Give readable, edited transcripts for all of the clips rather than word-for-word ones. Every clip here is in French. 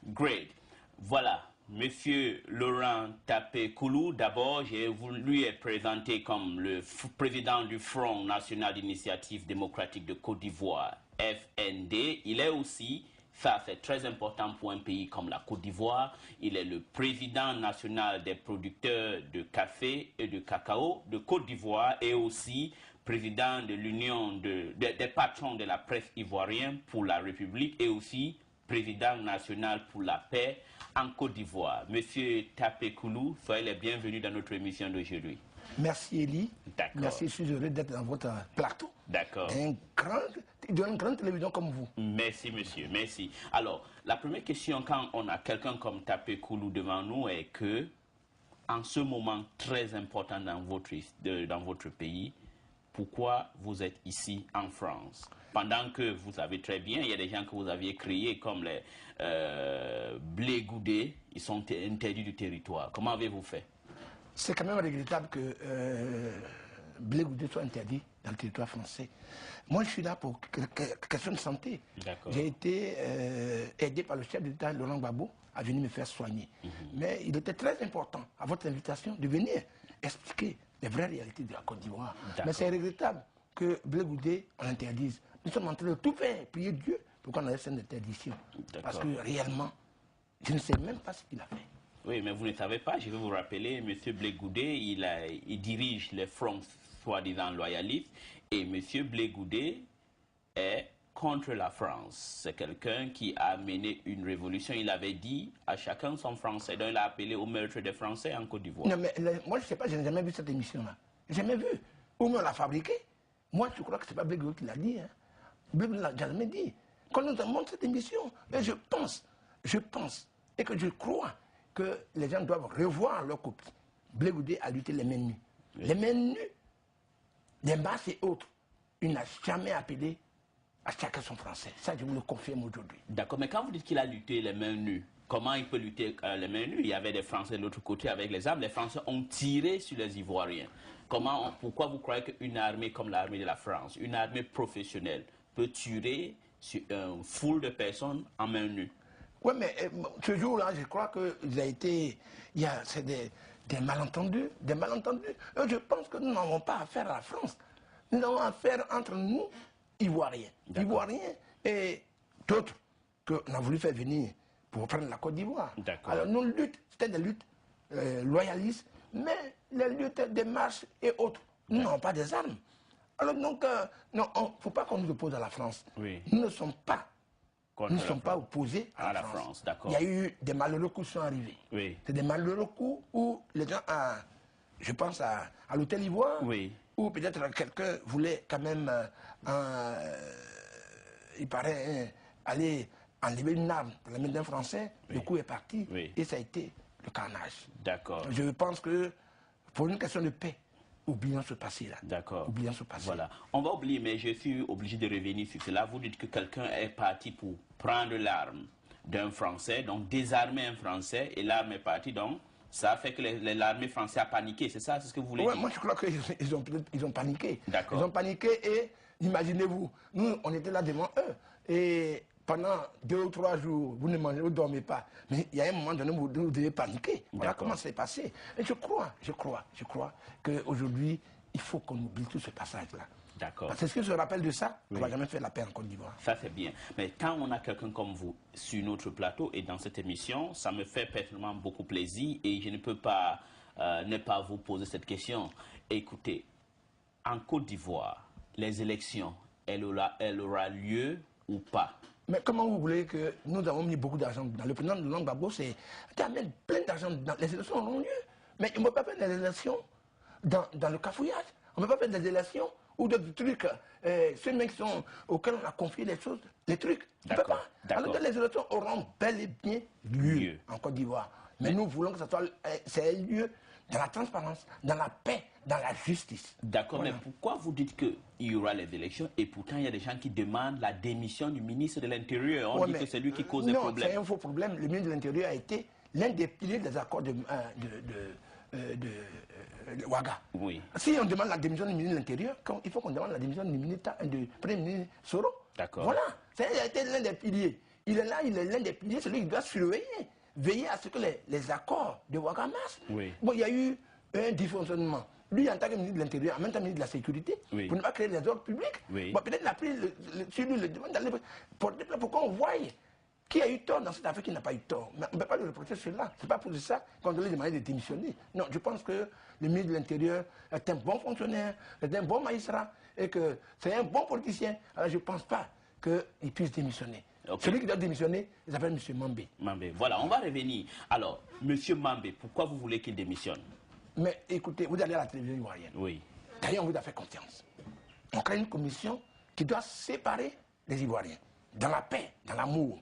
Great. Voilà. Monsieur Laurent Tapé-Koulou, d'abord, j'ai voulu être présenté comme le président du Front National d'Initiative Démocratique de Côte d'Ivoire, FND. Il est aussi, ça c'est très important pour un pays comme la Côte d'Ivoire, il est le président national des producteurs de café et de cacao de Côte d'Ivoire et aussi président de l'Union des patrons de la presse ivoirienne pour la République et aussi président national pour la paix en Côte d'Ivoire. Monsieur Tapé-Koulou, soyez les bienvenus dans notre émission d'aujourd'hui. Merci Elie. D'accord. Merci, je suis heureux d'être dans votre plateau. D'accord. D'une grande télévision comme vous. Merci monsieur, merci. Alors, la première question quand on a quelqu'un comme Tapé-Koulou devant nous est que, en ce moment très important dans votre pays, pourquoi vous êtes ici en France? Pendant que vous savez très bien, il y a des gens que vous aviez créés comme les blé goudé, ils sont interdits du territoire. Comment avez-vous fait? C'est quand même regrettable que blé goudé soit interdit dans le territoire français. Moi, je suis là pour question de santé. J'ai été aidé par le chef d'État, Laurent Gbagbo, à venir me faire soigner. Mais il était très important, à votre invitation, de venir expliquer les vraies réalités de la Côte d'Ivoire. Mais c'est regrettable que blé goudé, on l'interdise. Nous sommes en train de tout faire, prier Dieu pour qu'on ait cette interdiction. Parce que réellement, je ne sais même pas ce qu'il a fait. Oui, mais vous ne savez pas, je vais vous rappeler, M. Blé Goudé, il dirige les fronts soi-disant loyalistes, et M. Blé Goudé est contre la France. C'est quelqu'un qui a mené une révolution. Il avait dit à chacun son français. Donc il a appelé au meurtre des Français en Côte d'Ivoire. Non, mais moi je ne sais pas, je n'ai jamais vu cette émission-là. Je n'ai jamais vu. Ou on l'a fabriqué. Moi je crois que ce n'est pas Blé Goudé qui l'a dit. Hein. Blé Goudé ne l'a jamais dit. Quand nous montre cette émission, mais je pense, et que je crois que les gens doivent revoir leur copie. Blé Goudé a lutté les mains nues. Oui. Les mains nues, des masses et autres. Il n'a jamais appelé à chacun son français. Ça, je vous le confirme aujourd'hui. D'accord, mais quand vous dites qu'il a lutté les mains nues, comment il peut lutter les mains nues? Il y avait des Français de l'autre côté avec les armes. Les Français ont tiré sur les Ivoiriens. Pourquoi vous croyez qu'une armée comme l'armée de la France, une armée professionnelle, peut tirer sur une foule de personnes en main nue? Oui, mais ce jour-là, je crois qu'il a été... C'est des malentendus, des malentendus. Je pense que nous n'avons pas affaire à la France. Nous avons affaire entre nous, Ivoiriens. Ivoiriens et d'autres qu'on a voulu faire venir pour prendre la Côte d'Ivoire. Alors nos luttes, c'était des luttes loyalistes, mais les luttes des marches et autres, nous n'avons pas des armes. Alors donc, non, il ne faut pas qu'on nous oppose à la France. Oui. Nous ne sommes pas opposés à la France. Il y a eu des malheureux coups qui sont arrivés. Oui. C'est des malheureux coups où les gens, je pense à l'hôtel Ivoire, oui. où peut-être quelqu'un voulait quand même, il paraît, aller enlever une arme dans la main d'un Français. Oui. Le coup est parti et ça a été le carnage. D'accord. Je pense que pour une question de paix, oublions ce passé-là. D'accord. Oublions ce passé. Voilà. On va oublier, mais je suis obligé de revenir sur cela. Vous dites que quelqu'un est parti pour prendre l'arme d'un Français, donc désarmer un Français, et l'arme est partie, donc ça a fait que l'armée française a paniqué, c'est ça? C'est ce que vous voulez dire? Moi je crois qu'ils ont paniqué. D'accord. Ils ont paniqué et, imaginez-vous, nous on était là devant eux, et pendant 2 ou 3 jours, vous ne mangez, vous ne dormez pas. Mais il y a un moment donné où vous devez paniquer. Voilà comment c'est passé. Et je crois qu'aujourd'hui, il faut qu'on oublie tout ce passage-là. D'accord. Parce que ce que je rappelle de ça, on ne va jamais faire la paix en Côte d'Ivoire. Ça c'est bien. Mais quand on a quelqu'un comme vous sur notre plateau et dans cette émission, ça me fait personnellement beaucoup plaisir et je ne peux pas ne pas vous poser cette question. Écoutez, en Côte d'Ivoire, les élections, elle aura lieu ou pas? Mais comment vous voulez que nous avons mis beaucoup d'argent dans le président de Laurent Gbagbo, c'est mettre plein d'argent dans les élections auront lieu. Mais on ne peut pas faire des élections dans le cafouillage. On ne peut pas faire des élections ou d'autres trucs, ceux mecs auxquels on a confié les choses, les trucs. On ne peut pas. Alors que les élections auront bel et bien lieu en Côte d'Ivoire. Mais nous voulons que ça ait lieu dans la transparence, dans la paix, dans la justice. D'accord, voilà. Mais pourquoi vous dites qu'il y aura les élections et pourtant il y a des gens qui demandent la démission du ministre de l'Intérieur? On dit que c'est lui qui cause les problèmes. Non, c'est un faux problème. Le ministre de l'Intérieur a été l'un des piliers des accords de Ouaga. Oui. Si on demande la démission du ministre de l'Intérieur, il faut qu'on demande la démission du Premier ministre Soro. D'accord. Voilà. Ça a été l'un des piliers. il est là, il est l'un des piliers, celui qui doit surveiller, veiller à ce que les accords de Ouagamas. Oui. Bon, il y a eu un dysfonctionnement. Lui, en tant que ministre de l'Intérieur, en même temps ministre de la Sécurité, oui. pour ne pas créer des ordres publics. Oui. Bon, peut-être il a pris sur lui le demande d'aller pour qu'on voie qui a eu tort dans cette affaire, qui n'a pas eu tort. Mais on ne peut pas le reprocher cela. Ce n'est pas pour ça qu'on doit lui demander de démissionner. Non, je pense que le ministre de l'Intérieur est un bon fonctionnaire, est un bon magistrat, et que c'est un bon politicien. Alors je ne pense pas qu'il puisse démissionner. Okay. Celui qui doit démissionner, il s'appelle M. Mambé. Mambé. Voilà, on va revenir. Alors, M. Mambé, pourquoi vous voulez qu'il démissionne? Mais écoutez, vous allez à la télévision ivoirienne. Oui. D'ailleurs, on vous a fait confiance. On crée une commission qui doit séparer les Ivoiriens, dans la paix, dans l'amour.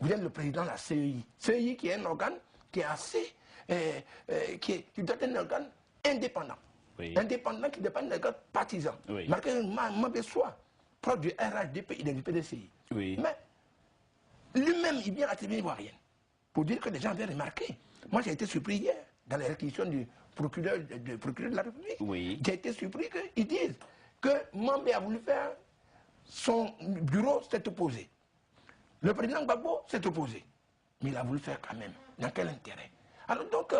Vous êtes le président de la CEI. CEI qui est un organe qui est assez... qui doit être un organe indépendant. Oui. Indépendant qui dépend des partisans. Oui. Marqué Mambé soit proche du RHDP et du PDCI. Oui. Mais lui-même, il vient à la télévision ivoirienne pour dire que les gens avaient remarqué. Moi, j'ai été surpris hier dans les réquisitions du procureur de la République. Oui. J'ai été surpris qu'ils disent que Mambé a voulu faire, son bureau s'est opposé. Le président Gbagbo s'est opposé. Mais il a voulu faire quand même. Dans quel intérêt? Alors donc,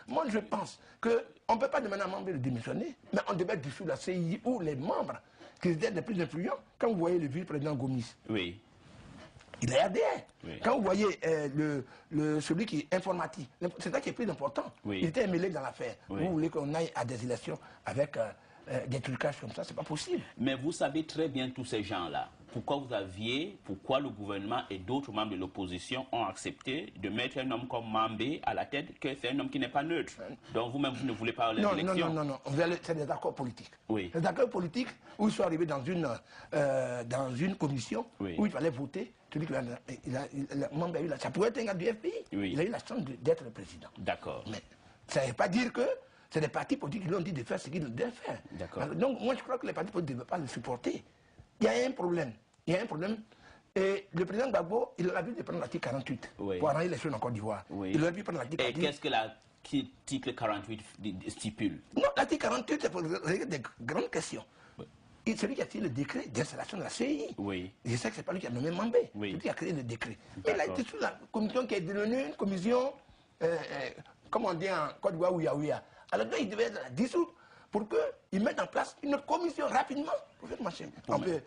moi je pense qu'on ne peut pas demander à Mambé de démissionner, mais on devait dissoudre la CI où les membres qui étaient les plus influents, quand vous voyez le vice-président Gomis, oui. il est RDR. Oui. Quand vous voyez celui qui est informatique, c'est ça qui est plus important. Oui. Il était mêlé dans l'affaire. Oui. Vous voulez qu'on aille à des élections avec des trucages comme ça, c'est pas possible. Mais vous savez très bien tous ces gens-là. Pourquoi le gouvernement et d'autres membres de l'opposition ont accepté de mettre un homme comme Mambé à la tête, que c'est un homme qui n'est pas neutre. Donc vous-même, vous ne voulez pas les élections. Non. C'est des accords politiques. Oui. Des accords politiques où ils sont arrivés dans une commission oui. où il fallait voter. Celui qui Mambé a eu ça pourrait être un gars du FPI. Oui. Il a eu la chance d'être le président. D'accord. Mais ça ne veut pas dire que c'est des partis politiques qui lui ont dit de faire ce qu'ils devaient faire. D'accord. Donc moi je crois que les partis politiques ne devaient pas le supporter. Il y a un problème. Et le président Gbagbo, il a l'habitude de prendre l'article 48 oui. pour arranger les choses en Côte d'Ivoire. Oui. Il aurait pu prendre l'article 48. Et qu'est-ce que l'article 48 stipule? Non, l'article 48, c'est pour régler des grandes questions. Oui. Et celui qui a signé le décret d'installation de la CI, oui. je sais que ce n'est pas lui qui a nommé Mambé, oui. c'est lui qui a créé le décret. Mais il a été sous la commission qui est devenue une commission, comme on dit en Côte d'Ivoire, ouïa. Alors donc il devait être dissoudre pour qu'ils mettent en place une autre commission rapidement pour faire marcher.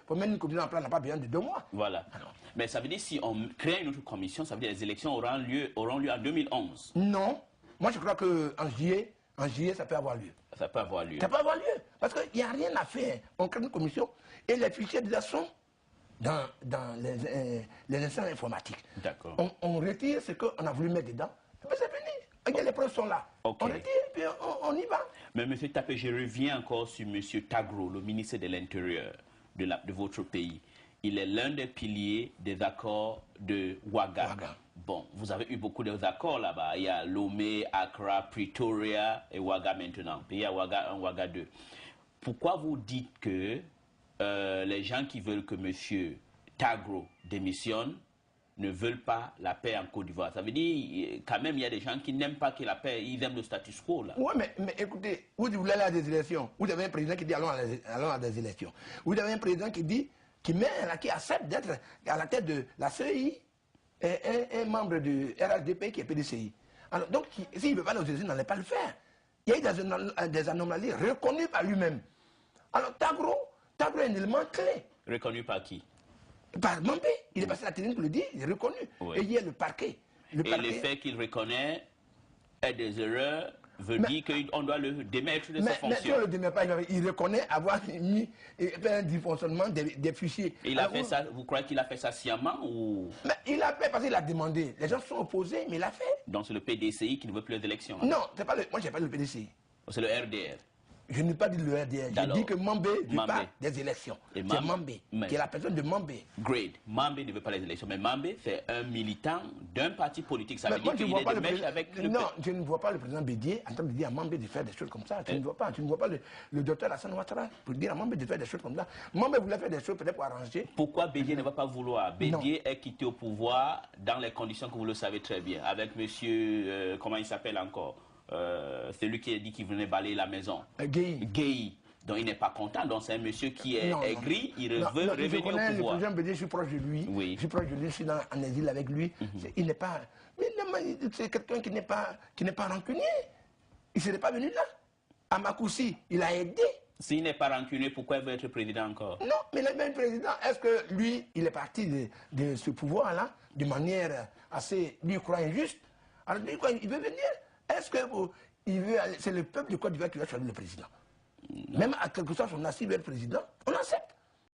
Pour mettre une commission en place, on n'a pas besoin de 2 mois. Voilà. Alors. Mais ça veut dire si on crée une autre commission, ça veut dire que les élections auront lieu en 2011. Non. Moi je crois qu'en juillet, ça peut avoir lieu. Ça peut avoir lieu. Ça peut avoir lieu. Parce qu'il n'y a rien à faire. On crée une commission et les fichiers déjà sont dans les instances informatiques. D'accord. On retire ce qu'on a voulu mettre dedans. Et puis c'est fini. Les preuves sont là. Okay. On retire et puis on y va. Mais M. Tapé, je reviens encore sur M. Tagro, le ministre de l'Intérieur de votre pays. Il est l'un des piliers des accords de Ouaga. Bon, vous avez eu beaucoup d'accords là-bas. Il y a Lomé, Accra, Pretoria et Ouaga maintenant. Puis il y a Ouaga 1, Ouaga 2. Pourquoi vous dites que les gens qui veulent que M. Tagro démissionne ne veulent pas la paix en Côte d'Ivoire? Ça veut dire quand même il y a des gens qui n'aiment pas que la paix, ils aiment le status quo là. Oui, mais écoutez, vous voulez aller à des élections. Vous avez un président qui dit allons à des élections. Vous avez un président qui dit, qui accepte d'être à la tête de la CEI et un membre du RHDP qui est PDCI. Alors, donc, s'il ne veut pas aller aux élections, il n'allait pas le faire. Il y a eu des anomalies reconnues par lui-même. Alors, Tagro est un élément clé. Reconnu par qui? Par Mambé. Il est passé à la télé pour le dire, il est reconnu. Oui. Et il y a le parquet. Et le fait qu'il reconnaît des erreurs veut dire qu'on doit le démettre de ses fonctions. Mais si on ne le démet pas, il reconnaît avoir mis un dysfonctionnement des fichiers. Et il a fait ça, vous croyez qu'il a fait ça sciemment ou... Mais il a fait parce qu'il a demandé. Les gens se sont opposés, mais il a fait. Donc c'est le PDCI qui ne veut plus les élections? Non, moi je n'ai pas le PDCI. C'est le RDR? Je n'ai pas dit le RDR. J'ai dit que Mambé ne veut pas des élections. C'est Mambé, qui est la personne de Mambé. Great. Mambé ne veut pas les élections. Mais Mambé, c'est un militant d'un parti politique. Ça veut dire qu'il est de mèche avec le... Non, je ne vois pas le président Bédié en train de dire à Mambé de faire des choses comme ça. Tu ne vois pas. Tu ne vois pas le docteur Hassan Ouattara pour dire à Mambé de faire des choses comme ça. Mambé voulait faire des choses peut-être pour arranger. Pourquoi Bédié ne va pas vouloir? Bédié est quitté au pouvoir dans les conditions que vous le savez très bien. Avec monsieur... comment il s'appelle encore? Celui qui a dit qu'il venait balayer la maison. Gueye. Donc il n'est pas content, donc c'est un monsieur qui est aigri, il veut revenir au pouvoir. Le président Bédié, je suis proche de lui, je suis proche de lui, je suis en exil avec lui. Il n'est pas... Mais c'est quelqu'un qui n'est pas rancunier. Il ne serait pas venu là. À Makoussi, il a aidé. S'il n'est pas rancunier, pourquoi il veut être président encore? Non, mais le même président, est-ce que lui, il est parti de ce pouvoir-là de manière assez, lui, il croit injuste? Alors lui, il veut venir. Est-ce que c'est le peuple de Côte d'Ivoire qui va choisir le président? Même à quelque chose, on a si le président, on accepte.